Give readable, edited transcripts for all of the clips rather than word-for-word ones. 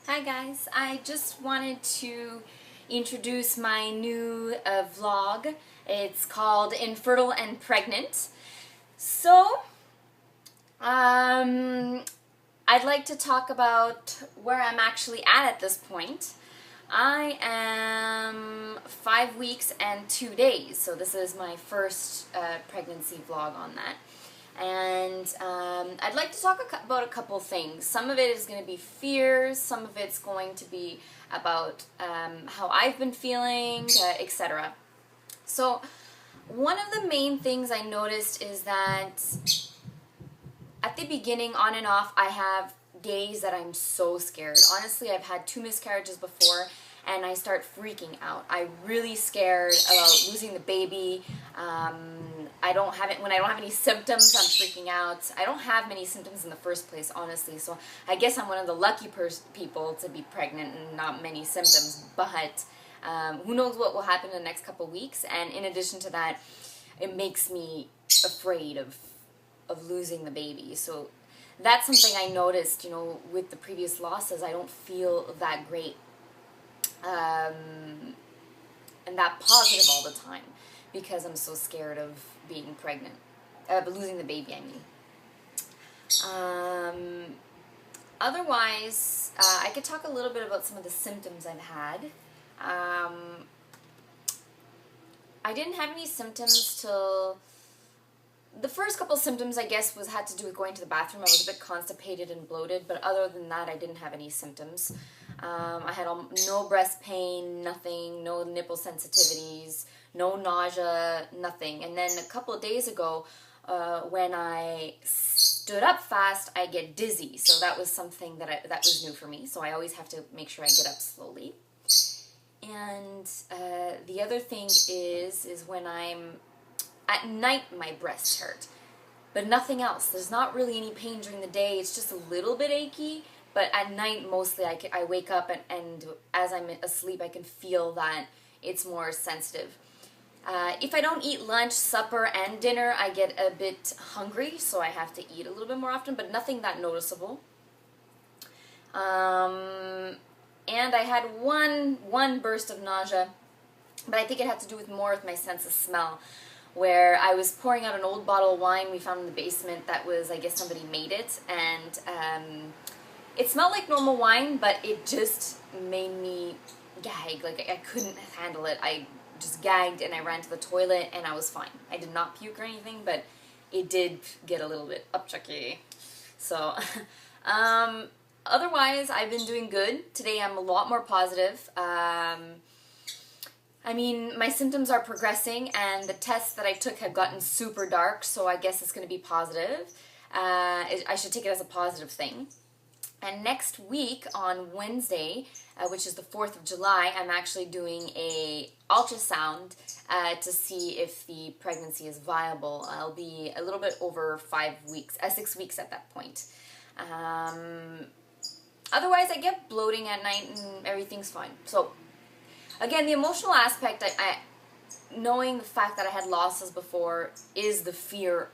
Hi guys, I just wanted to introduce my new vlog. It's called Infertile and Pregnant. So, I'd like to talk about where I'm actually at this point. I am 5 weeks and 2 days, so this is my first pregnancy vlog on that. And I'd like to talk about a couple things. Some of it is going to be fears, some of it's going to be about how I've been feeling, etc. So one of the main things I noticed is that at the beginning, on and off, I have days that I'm so scared. Honestly, I've had 2 miscarriages before, and I start freaking out. I'm really scared about losing the baby. When I don't have any symptoms, I'm freaking out. I don't have many symptoms in the first place, honestly, so I guess I'm one of the lucky people to be pregnant and not many symptoms, but who knows what will happen in the next couple weeks. And in addition to that, it makes me afraid of losing the baby. So that's something I noticed, with the previous losses. I don't feel that great and that positive all the time because I'm so scared of being pregnant, losing the baby, I mean. Otherwise, I could talk a little bit about some of the symptoms I've had. I didn't have any symptoms till the first couple symptoms, I guess, had to do with going to the bathroom. I was a bit constipated and bloated, but other than that, I didn't have any symptoms. I had no breast pain, nothing, no nipple sensitivities, no nausea, nothing. And then a couple of days ago, when I stood up fast, I get dizzy. So that was something that was new for me. So I always have to make sure I get up slowly. And the other thing is when I'm at night, my breasts hurt, but nothing else. There's not really any pain during the day. It's just a little bit achy, but at night, mostly, I wake up and as I'm asleep, I can feel that it's more sensitive. If I don't eat lunch, supper, and dinner, I get a bit hungry, so I have to eat a little bit more often, but nothing that noticeable. And I had one burst of nausea, but I think it had to do more with my sense of smell, where I was pouring out an old bottle of wine we found in the basement that was, I guess somebody made it, and it smelled like normal wine, but it just made me gag. Like, I couldn't handle it. I just gagged, and I ran to the toilet, and I was fine. I did not puke or anything, but it did get a little bit upchucky. So, otherwise, I've been doing good. Today, I'm a lot more positive. I mean, my symptoms are progressing, and the tests that I took have gotten super dark, so I guess it's going to be positive. I should take it as a positive thing. And next week, on Wednesday, which is the 4th of July, I'm actually doing a ultrasound to see if the pregnancy is viable. I'll be a little bit over 6 weeks at that point. Otherwise, I get bloating at night, and everything's fine. So, again, the emotional aspect, knowing the fact that I had losses before, is the fear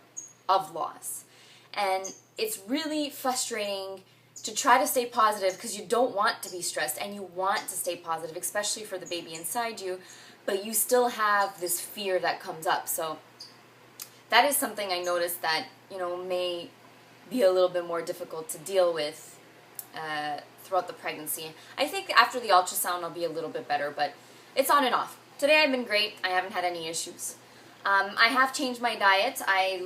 of loss. And it's really frustrating to try to stay positive because you don't want to be stressed and you want to stay positive, especially for the baby inside you, but you still have this fear that comes up. So that is something I noticed that, may be a little bit more difficult to deal with throughout the pregnancy. I think after the ultrasound I'll be a little bit better, but it's on and off. Today I've been great. I haven't had any issues. I have changed my diet. I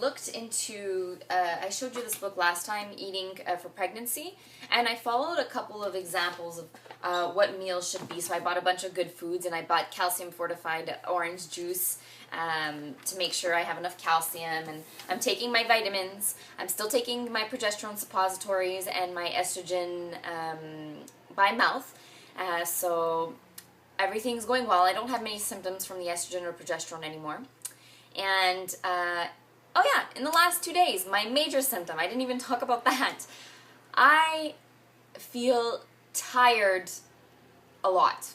looked into, I showed you this book last time, Eating for Pregnancy, and I followed a couple of examples of what meals should be. So I bought a bunch of good foods, and I bought calcium fortified orange juice to make sure I have enough calcium, and I'm taking my vitamins. I'm still taking my progesterone suppositories and my estrogen by mouth, so everything's going well. I don't have many symptoms from the estrogen or progesterone anymore. And oh yeah, in the last 2 days, my major symptom, I didn't even talk about that. I feel tired a lot.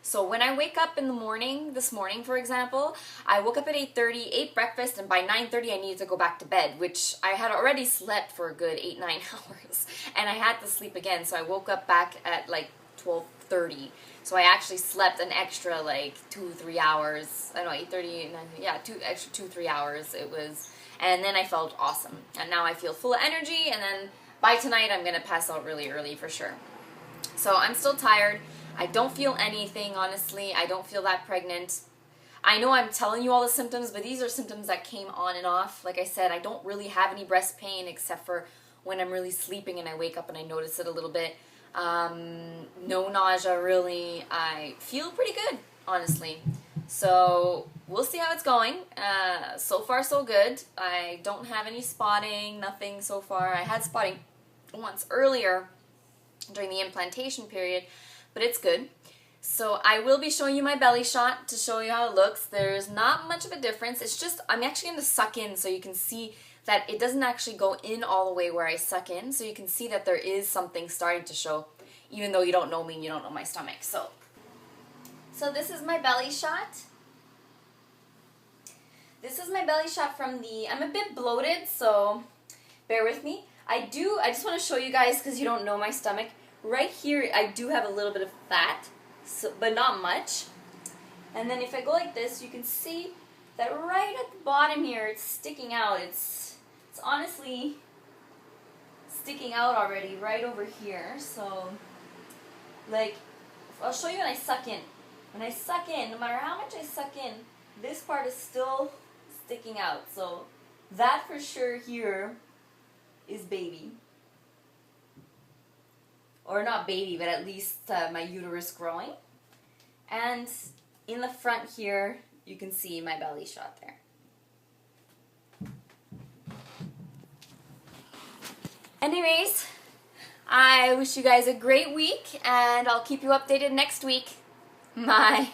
So when I wake up in the morning, this morning for example, I woke up at 8:30, ate breakfast, and by 9:30 I needed to go back to bed, which I had already slept for a good 8-9 hours. and I had to sleep again, so I woke up back at like 12:30. So I actually slept an extra like 2-3 hours. I don't know, 8:30, yeah, 2-3 hours it was. And then I felt awesome. And now I feel full of energy, and then by tonight I'm going to pass out really early for sure. So I'm still tired. I don't feel anything, honestly. I don't feel that pregnant. I know I'm telling you all the symptoms, but these are symptoms that came on and off. Like I said, I don't really have any breast pain except for when I'm really sleeping and I wake up and I notice it a little bit. No nausea, really. I feel pretty good, honestly. So we'll see how it's going. So far, so good. I don't have any spotting, nothing so far. I had spotting once earlier during the implantation period, but it's good. So I will be showing you my belly shot to show you how it looks. There's not much of a difference. It's just, I'm actually going to suck in so you can see that it doesn't actually go in all the way where I suck in. So you can see that there is something starting to show, even though you don't know me and you don't know my stomach. So this is my belly shot. This is my belly shot from I'm a bit bloated, so bear with me. I just want to show you guys because you don't know my stomach. Right here, I do have a little bit of fat, but not much. And then if I go like this, you can see that right at the bottom here, it's sticking out. It's honestly sticking out already right over here. So, like, I'll show you when I suck in. When I suck in, no matter how much I suck in, this part is still sticking out. So that for sure here is baby. Or not baby, but at least my uterus growing. And in the front here, you can see my belly shot there. Anyways, I wish you guys a great week, and I'll keep you updated next week. Bye.